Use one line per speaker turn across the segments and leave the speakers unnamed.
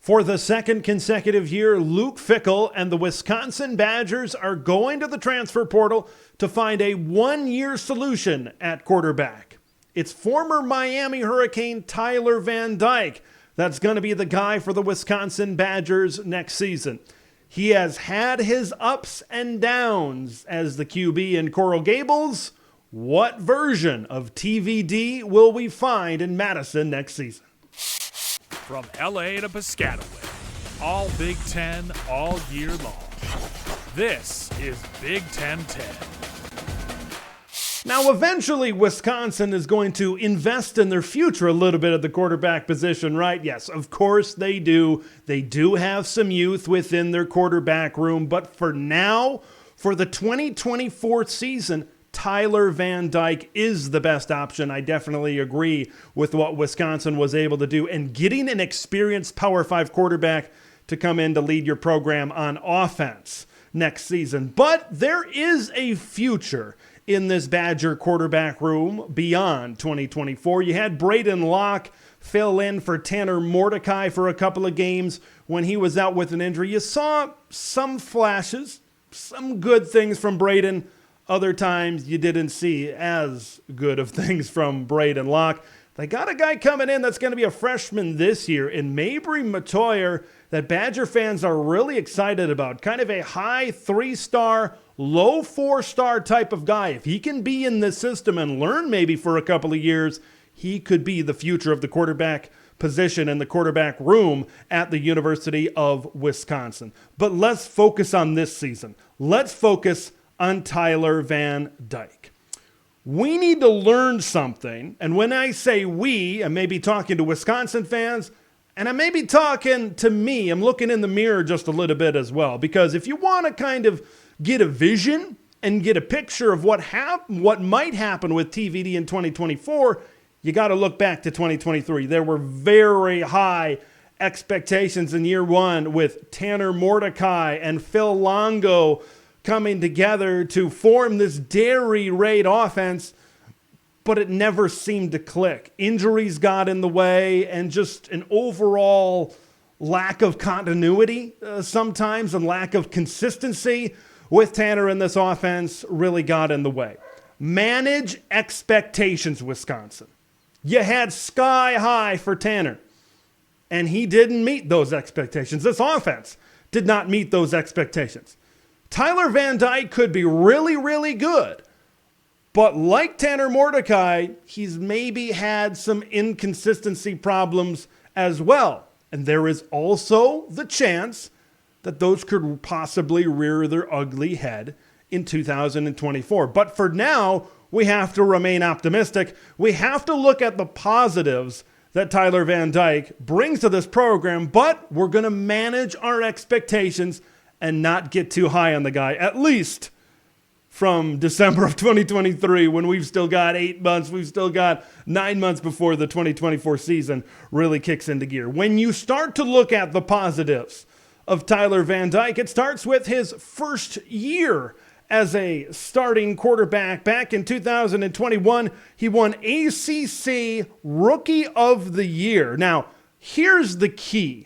For the second consecutive year, Luke Fickell and the Wisconsin Badgers are going to the transfer portal to find a one-year solution at quarterback. It's former Miami Hurricane Tyler Van Dyke that's going to be the guy for the Wisconsin Badgers next season. He has had his ups and downs as the QB in Coral Gables. What version of TVD will we find in Madison next season?
From LA to Piscataway, all Big Ten all year long. This is Big Ten 10.
Now, eventually, Wisconsin is going to invest in their future a little bit at the quarterback position, right? Yes, of course they do. They do have some youth within their quarterback room. But for now, for the 2024 season, Tyler Van Dyke is the best option. I definitely agree with what Wisconsin was able to do. And getting an experienced Power 5 quarterback to come in to lead your program on offense next season. But there is a future in this Badger quarterback room beyond 2024. You had Braden Locke fill in for Tanner Mordecai for a couple of games when he was out with an injury. You saw some flashes, some good things from Braden. Other times you didn't see as good of things from Braden Locke. They got a guy coming in that's going to be a freshman this year in Mabry Matoyer that Badger fans are really excited about. Kind of a high 3-star, low 4-star type of guy. If he can be in this system and learn maybe for a couple of years, he could be the future of the quarterback position in the quarterback room at the University of Wisconsin. But let's focus on this season. Let's focus on Tyler Van Dyke. We need to learn something, and when I say we, I may be talking to Wisconsin fans, and I may be talking to me. I'm looking in the mirror just a little bit as well, because if you want to kind of get a vision and get a picture of what might happen with TVD in 2024, you got to look back to 2023. There were very high expectations in year one with Tanner Mordecai and Phil Longo coming together to form this dairy raid offense, but it never seemed to click. Injuries got in the way, and just an overall lack of continuity sometimes and lack of consistency with Tanner in this offense really got in the way. Manage expectations, Wisconsin. You had sky high for Tanner, and he didn't meet those expectations. This offense did not meet those expectations. Tyler Van Dyke could be really, really good. But like Tanner Mordecai, he's maybe had some inconsistency problems as well. And there is also the chance that those could possibly rear their ugly head in 2024. But for now, we have to remain optimistic. We have to look at the positives that Tyler Van Dyke brings to this program, but we're going to manage our expectations and not get too high on the guy, at least from December of 2023, when we've still got 8 months, we've still got 9 months before the 2024 season really kicks into gear. When you start to look at the positives of Tyler Van Dyke, it starts with his first year as a starting quarterback. Back in 2021, he won ACC Rookie of the Year. Now, here's the key.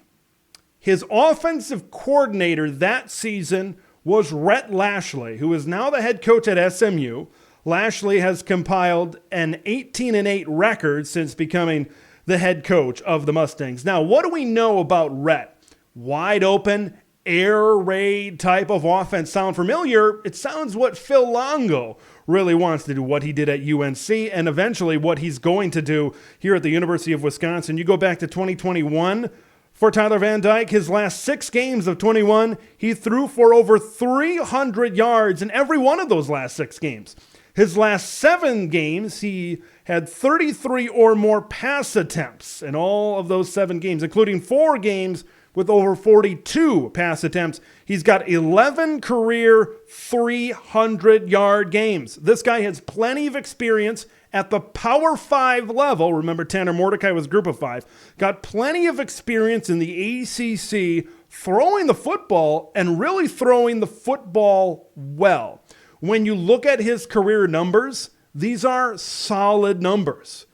His offensive coordinator that season was Rhett Lashley, who is now the head coach at SMU. Lashley has compiled an 18-8 record since becoming the head coach of the Mustangs. Now, what do we know about Rhett? Wide open, air raid type of offense. Sound familiar? It sounds what Phil Longo really wants to do, what he did at UNC, and eventually what he's going to do here at the University of Wisconsin. You go back to 2021, for Tyler Van Dyke, his last 6 games of 21, he threw for over 300 yards in every one of those last 6 games. His last 7 games, he had 33 or more pass attempts in all of those 7 games, including 4 games with over 42 pass attempts. He's got 11 career 300-yard games. This guy has plenty of experience at the Power 5 level. Remember, Tanner Mordecai was Group of 5. Got plenty of experience in the ACC throwing the football and really throwing the football well. When you look at his career numbers, these are solid numbers.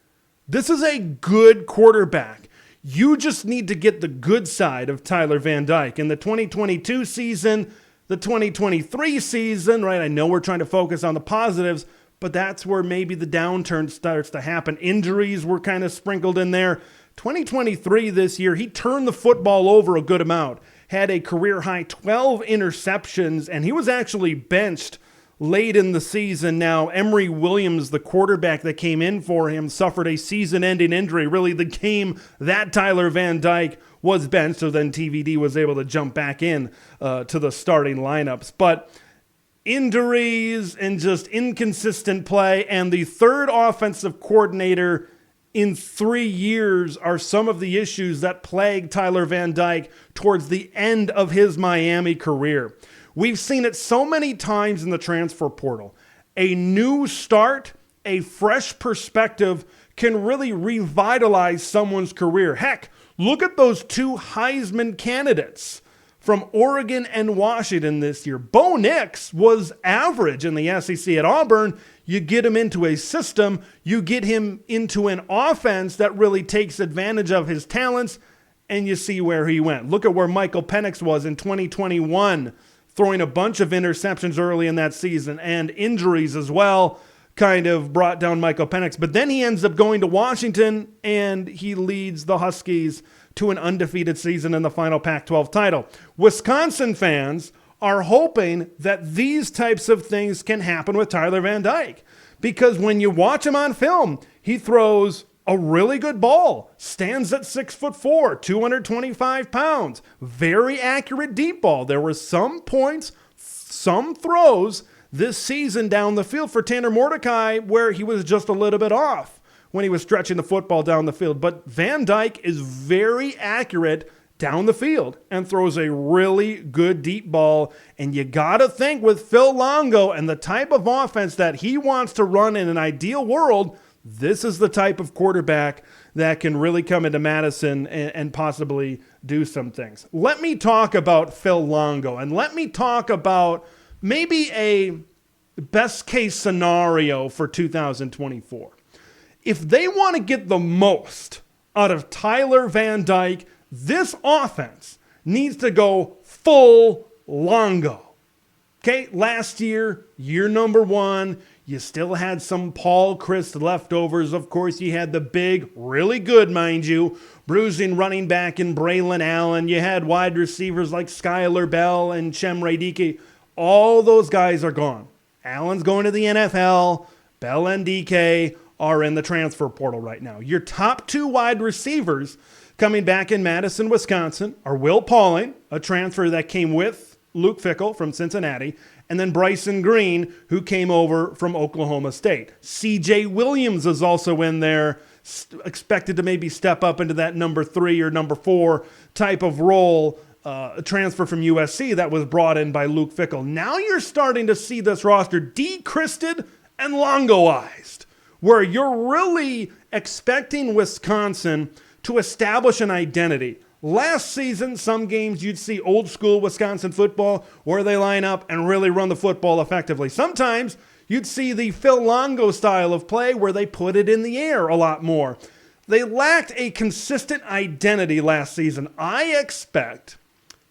This is a good quarterback. You just need to get the good side of Tyler Van Dyke. In the 2022 season, the 2023 season, right? I know we're trying to focus on the positives, but that's where maybe the downturn starts to happen. Injuries were kind of sprinkled in there. 2023 this year, he turned the football over a good amount, had a career-high 12 interceptions, and he was actually benched late in the season. Now, Emory Williams, the quarterback that came in for him, suffered a season-ending injury. Really, the game that Tyler Van Dyke was benched, so then TVD was able to jump back in to the starting lineups. But injuries and just inconsistent play, and the third offensive coordinator in 3 years are some of the issues that plagued Tyler Van Dyke towards the end of his Miami career. We've seen it so many times in the transfer portal. A new start, a fresh perspective can really revitalize someone's career. Heck, look at those two Heisman candidates from Oregon and Washington this year. Bo Nix was average in the SEC at Auburn. You get him into a system, you get him into an offense that really takes advantage of his talents, and you see where he went. Look at where Michael Penix was in 2021, throwing a bunch of interceptions early in that season, and injuries as well kind of brought down Michael Penix. But then he ends up going to Washington, and he leads the Huskies to an undefeated season in the final Pac-12 title. Wisconsin fans are hoping that these types of things can happen with Tyler Van Dyke, because when you watch him on film, he throws a really good ball, stands at 6'4", 225 pounds, very accurate deep ball. There were some points, some throws this season down the field for Tanner Mordecai where he was just a little bit off when he was stretching the football down the field. But Van Dyke is very accurate down the field and throws a really good deep ball. And you got to think with Phil Longo and the type of offense that he wants to run in an ideal world, this is the type of quarterback that can really come into Madison and possibly do some things. Let me talk about Phil Longo, and let me talk about maybe a best case scenario for 2024. If they want to get the most out of Tyler Van Dyke, this offense needs to go full Longo. Okay, last year, year number one, you still had some Paul Chryst leftovers. Of course, you had the big, really good, mind you, bruising running back in Braylon Allen. You had wide receivers like Skylar Bell and Chem Radike. All those guys are gone. Allen's going to the NFL. Bell and DK are in the transfer portal right now. Your top two wide receivers coming back in Madison, Wisconsin are Will Pauling, a transfer that came with Luke Fickell from Cincinnati, and then Bryson Green, who came over from Oklahoma State. CJ Williams is also in there, expected to maybe step up into that number 3 or number 4 type of role, a transfer from USC that was brought in by Luke Fickell. Now you're starting to see this roster de-Christed and Longoized, where you're really expecting Wisconsin to establish an identity. Last season, some games you'd see old school Wisconsin football where they line up and really run the football effectively. Sometimes you'd see the Phil Longo style of play where they put it in the air a lot more. They lacked a consistent identity last season. I expect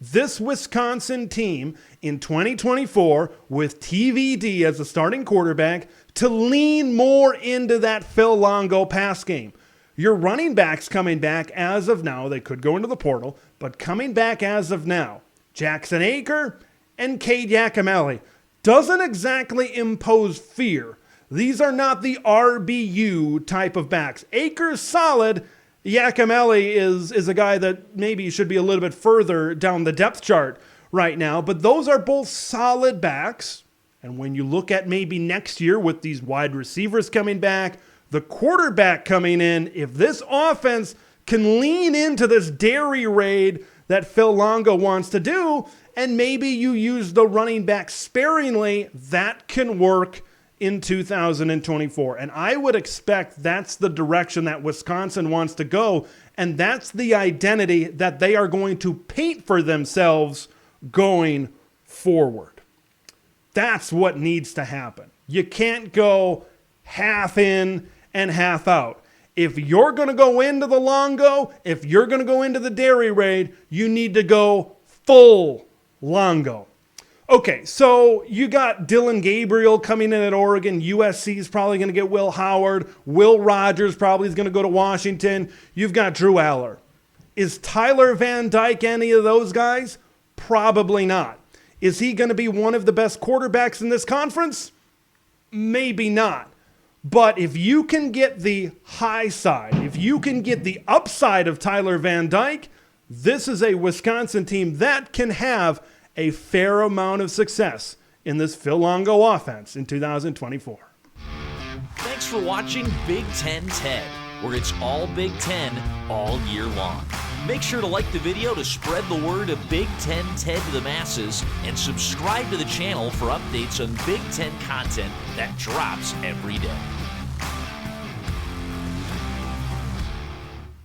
this Wisconsin team in 2024 with TVD as the starting quarterback to lean more into that Phil Longo pass game. Your running backs coming back as of now, they could go into the portal, but coming back as of now, Jackson Aker and Cade Yakimelli doesn't exactly impose fear. These are not the RBU type of backs. Aker's solid. Yakimelli is a guy that maybe should be a little bit further down the depth chart right now, but those are both solid backs. And when you look at maybe next year with these wide receivers coming back, the quarterback coming in, if this offense can lean into this dairy raid that Phil Longo wants to do, and maybe you use the running back sparingly, that can work in 2024. And I would expect that's the direction that Wisconsin wants to go, and that's the identity that they are going to paint for themselves going forward. That's what needs to happen. You can't go half in and half out. If you're going to go into the Longo, if you're going to go into the Dairy Raid, you need to go full Longo. Okay, so you got Dylan Gabriel coming in at Oregon. USC is probably going to get Will Howard. Will Rogers probably is going to go to Washington. You've got Drew Aller. Is Tyler Van Dyke any of those guys? Probably not. Is he going to be one of the best quarterbacks in this conference? Maybe not. But if you can get the high side, if you can get the upside of Tyler Van Dyke, this is a Wisconsin team that can have a fair amount of success in this Phil Longo offense in 2024.
Thanks for watching Big Ten TED, where it's all Big Ten all year long. Make sure to like the video to spread the word of Big Ten TED to the masses, and subscribe to the channel for updates on Big Ten content that drops every day.